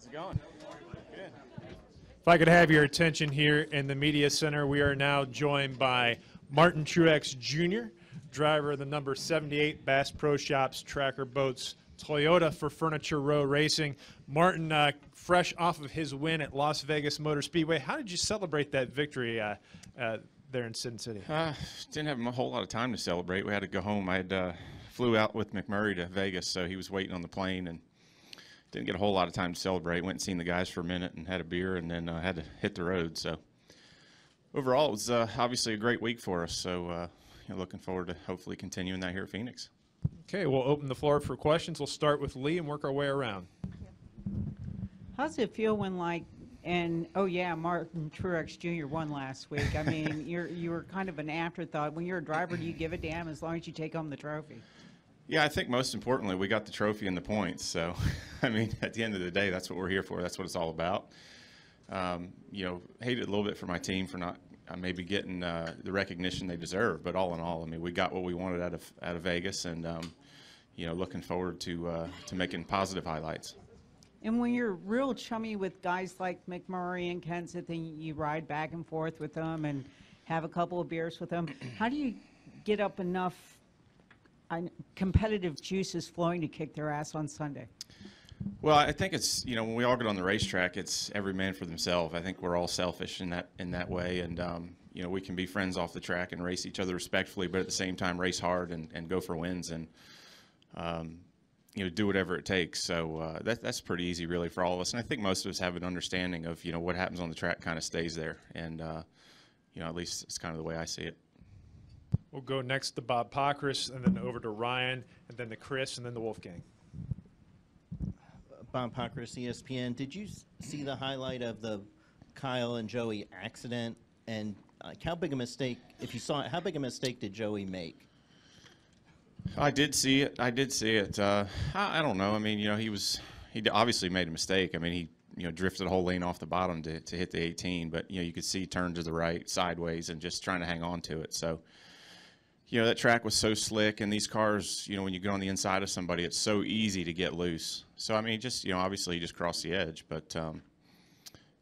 it going? Good. If I could have your attention here in the media center, we are now joined by Martin Truex Jr., driver of the number 78 Bass Pro Shops Tracker Boats Toyota for Furniture Row Racing. Martin, fresh off of his win at Las Vegas Motor Speedway, how did you celebrate that victory there in Sin City? Didn't have a whole lot of time to celebrate. We had to go home. I had flew out with McMurray to Vegas, so he was waiting on the plane and didn't get a whole lot of time to celebrate. Went and seen the guys for a minute and had a beer, and then had to hit the road. So overall, it was obviously a great week for us. So looking forward to hopefully continuing that here at Phoenix. Okay, we'll open the floor for questions. We'll start with Lee and work our way around. How's it feel when, oh yeah, Martin Truex Jr. won last week. I mean, you were kind of an afterthought. When you're a driver, do you give a damn as long as you take home the trophy? Yeah, I think most importantly, we got the trophy and the points. So, I mean, at the end of the day, that's what we're here for. That's what it's all about. Hated a little bit for my team for not maybe getting the recognition they deserve. But all in all, I mean, we got what we wanted out of Vegas, and looking forward to making positive highlights. And when you're real chummy with guys like McMurray and Kenseth, and you ride back and forth with them and have a couple of beers with them, how do you get up enough competitive juices flowing to kick their ass on Sunday? Well, I think it's, when we all get on the racetrack, it's every man for themselves. I think we're all selfish in that way, and we can be friends off the track and race each other respectfully, but at the same time race hard and go for wins and do whatever it takes. So that's pretty easy really for all of us, and I think most of us have an understanding of what happens on the track kind of stays there, and at least it's kind of the way I see it. We'll go next to Bob Pockris, and then over to Ryan, and then to Chris, and then the Wolfgang. Bob Pockris, ESPN. Did you see the highlight of the Kyle and Joey accident? And how big a mistake, if you saw it, how big a mistake did Joey make? I did see it. I don't know. I mean, he obviously made a mistake. I mean, he drifted a whole lane off the bottom to hit the 18, but you could see he turned to the right sideways and just trying to hang on to it. So that track was so slick, and these cars, when you get on the inside of somebody, it's so easy to get loose. So I mean, just obviously he just crossed the edge, but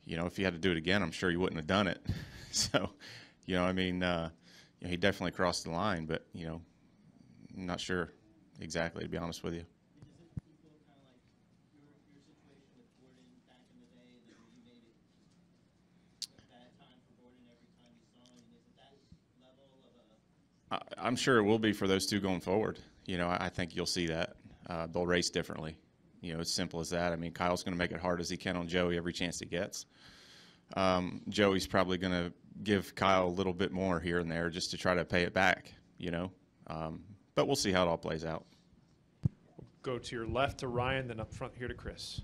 if he had to do it again, I'm sure he wouldn't have done it. So he definitely crossed the line, but I'm not sure exactly, to be honest with you. I'm sure it will be for those two going forward. I think you'll see that. They'll race differently. It's simple as that. I mean, Kyle's going to make it hard as he can on Joey every chance he gets. Joey's probably going to give Kyle a little bit more here and there just to try to pay it back, But we'll see how it all plays out. We'll go to your left to Ryan, then up front here to Chris.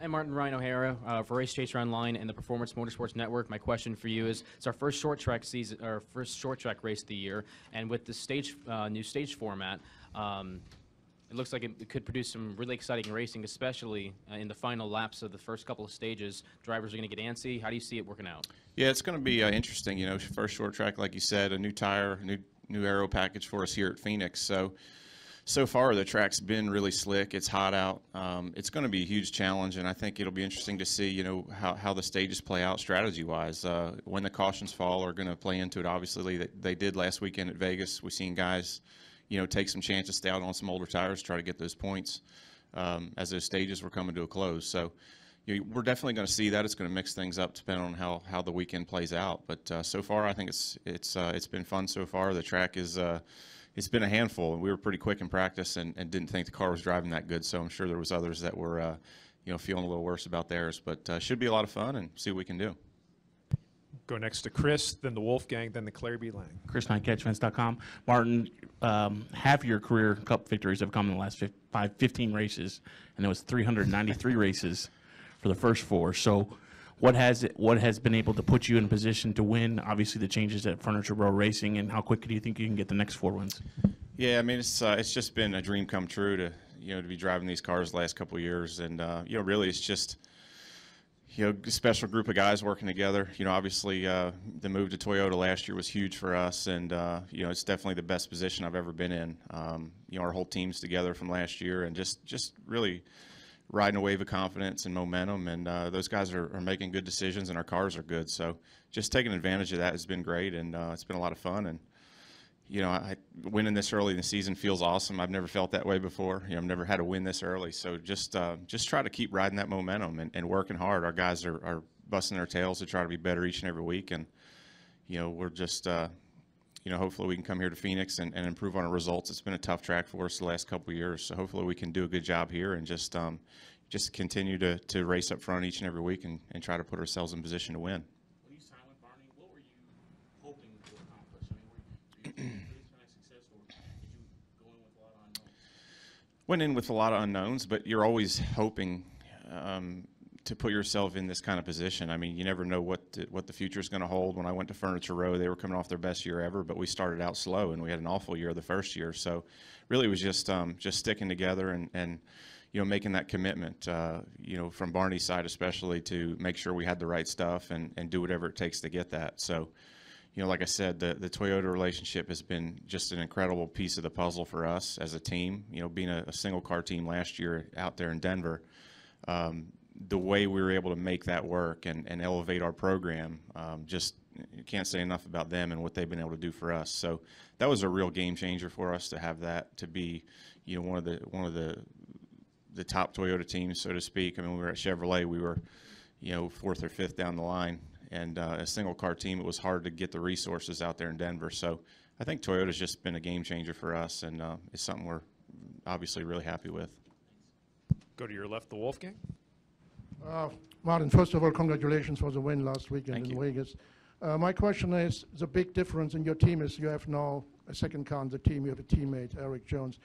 I'm Martin, Ryan O'Hara for Race Chaser Online and the Performance Motorsports Network. My question for you is: it's our first short track season, our first short track race of the year, and with the new stage format, it looks like it could produce some really exciting racing, especially in the final laps of the first couple of stages. Drivers are going to get antsy. How do you see it working out? Yeah, it's going to be interesting. First short track, like you said, a new tire, new aero package for us here at Phoenix. So far, the track's been really slick. It's hot out. It's going to be a huge challenge, and I think it'll be interesting to see, how the stages play out strategy-wise. When the cautions fall are going to play into it. Obviously, they did last weekend at Vegas. We've seen guys, take some chances, stay out on some older tires, try to get those points as those stages were coming to a close. So we're definitely going to see that. It's going to mix things up depending on how the weekend plays out. But so far, I think it's been fun so far. The track is it's been a handful, and we were pretty quick in practice and didn't think the car was driving that good. So I'm sure there was others that were feeling a little worse about theirs. But should be a lot of fun and see what we can do. Go next to Chris, then the Wolfgang, then the Claire B. Lang. Chris9catchfence.com. Martin, half of your career Cup victories have come in the last 15 races, and it was 393 races for the first four. So what has been able to put you in a position to win? Obviously, the changes at Furniture Row Racing, and how quick do you think you can get the next 4 wins? Yeah, I mean, it's just been a dream come true to be driving these cars the last couple of years, and really it's just a special group of guys working together. Obviously the move to Toyota last year was huge for us, and it's definitely the best position I've ever been in. Our whole team's together from last year, and just really riding a wave of confidence and momentum, and those guys are making good decisions, and our cars are good. So just taking advantage of that has been great, and it's been a lot of fun. And you know, winning this early in the season feels awesome. I've never felt that way before. You know, I've never had to win this early. So just try to keep riding that momentum and working hard. Our guys are busting their tails to try to be better each and every week. And, you know, we're just, you know, hopefully we can come here to Phoenix and improve on our results. It's been a tough track for us the last couple of years. So hopefully we can do a good job here and just continue to race up front each and every week and try to put ourselves in position to win. When you signed with Barney, what were you hoping to accomplish? I mean, were you success, or did you go in with a lot of unknowns? Went in with a lot of unknowns, but you're always hoping to put yourself in this kind of position. I mean, you never know what the future is going to hold. When I went to Furniture Row, they were coming off their best year ever, but we started out slow, and we had an awful year the first year. So really it was just sticking together and you know, making that commitment, you know, from Barney's side especially, to make sure we had the right stuff and do whatever it takes to get that. So, you know, like I said, the Toyota relationship has been just an incredible piece of the puzzle for us as a team. You know, being a single car team last year out there in Denver, the way we were able to make that work and elevate our program, just you can't say enough about them and what they've been able to do for us. So that was a real game changer for us to have that, to be, you know, one of the top Toyota teams, so to speak. I mean, we were at Chevrolet, we were, you know, 4th or 5th down the line. And a single car team, it was hard to get the resources out there in Denver. So I think Toyota's just been a game changer for us, and it's something we're obviously really happy with. Go to your left, the Wolfgang. Martin, first of all, congratulations for the win last weekend Thank in you. Vegas. My question is, the big difference in your team is you have now a second car on the team. You have a teammate, Eric Jones.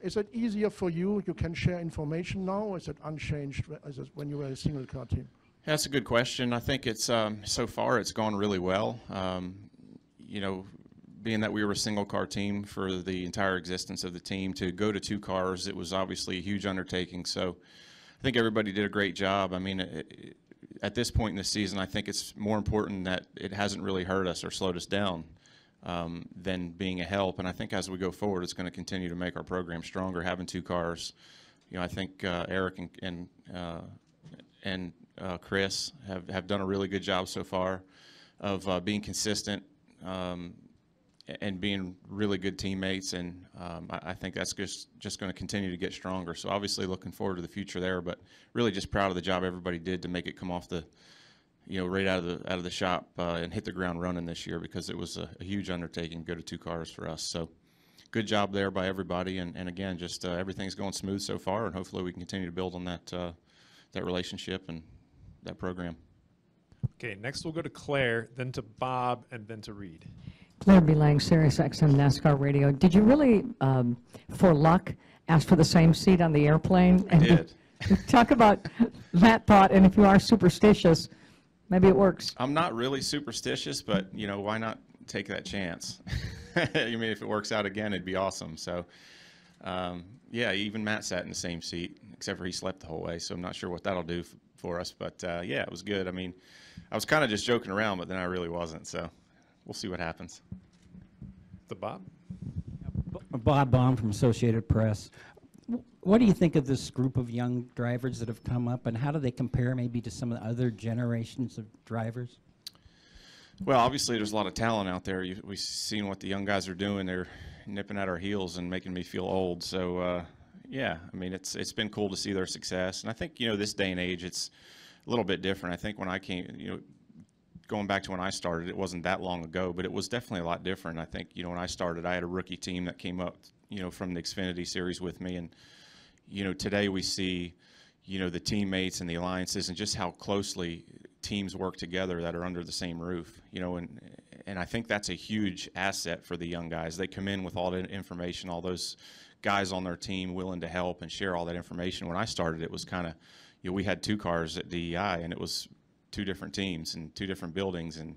Is it easier for you? You can share information now, or is it unchanged as when you were a single car team? That's a good question. I think it's so far it's gone really well. You know, being that we were a single car team for the entire existence of the team, to go to 2 cars, it was obviously a huge undertaking. So I think everybody did a great job. I mean, at this point in the season, I think it's more important that it hasn't really hurt us or slowed us down than being a help. And I think as we go forward, it's going to continue to make our program stronger, having 2 cars. You know, I think Eric and Chris have done a really good job so far of being consistent and being really good teammates, and I think that's just going to continue to get stronger. So obviously looking forward to the future there, but really just proud of the job everybody did to make it come off the, you know, right out of the shop and hit the ground running this year, because it was a huge undertaking to go to 2 cars for us. So good job there by everybody, and again, just everything's going smooth so far, and hopefully we can continue to build on that relationship and that program. Okay, next we'll go to Claire, then to Bob, and then to Reed. Claire B. Lang, Sirius XM NASCAR Radio. Did you really, for luck, ask for the same seat on the airplane? I did. Talk about that thought, and if you are superstitious, maybe it works. I'm not really superstitious, but, you know, why not take that chance? I mean, if it works out again, it'd be awesome. So, yeah, even Matt sat in the same seat, except for he slept the whole way, so I'm not sure what that'll do for us. But, yeah, it was good. I mean, I was kind of just joking around, but then I really wasn't. So we'll see what happens. The Bob? Bob Baum from Associated Press. What do you think of this group of young drivers that have come up, and how do they compare maybe to some of the other generations of drivers? Well, obviously there's a lot of talent out there. We've seen what the young guys are doing. They're nipping at our heels and making me feel old. So, yeah, I mean, it's been cool to see their success. And I think, you know, this day and age, it's a little bit different. I think when I came, you know, going back to when I started, it wasn't that long ago, but it was definitely a lot different. I think, you know, when I started, I had a rookie team that came up, you know, from the Xfinity Series with me. And, you know, today we see, you know, the teammates and the alliances and just how closely teams work together that are under the same roof, you know, and I think that's a huge asset for the young guys. They come in with all that information, all those guys on their team willing to help and share all that information. When I started, it was kind of, you know, we had 2 cars at DEI, and it was 2 different teams and 2 different buildings, and,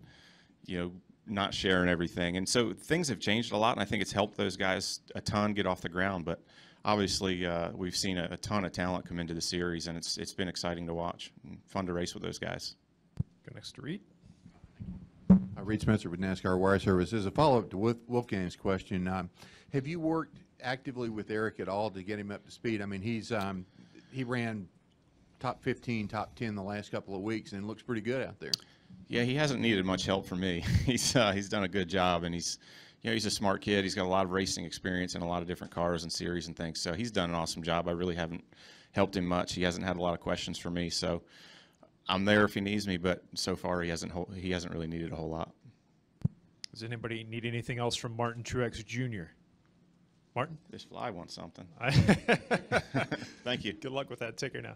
you know, not sharing everything. And so things have changed a lot, and I think it's helped those guys a ton get off the ground. But obviously, we've seen a ton of talent come into the series, and it's been exciting to watch and fun to race with those guys. Go next to Reed. Reed Spencer with NASCAR Wire Service. As a follow-up to Wolfgang's question, have you worked actively with Eric at all to get him up to speed? I mean, he ran top 15, top 10 the last couple of weeks, and looks pretty good out there. Yeah, he hasn't needed much help from me. He's done a good job, and he's a smart kid. He's got a lot of racing experience in a lot of different cars and series and things. So he's done an awesome job. I really haven't helped him much. He hasn't had a lot of questions for me. So I'm there if he needs me, but so far he hasn't really needed a whole lot. Does anybody need anything else from Martin Truex Jr.? Martin? This fly wants something. I Thank you. Good luck with that ticker now.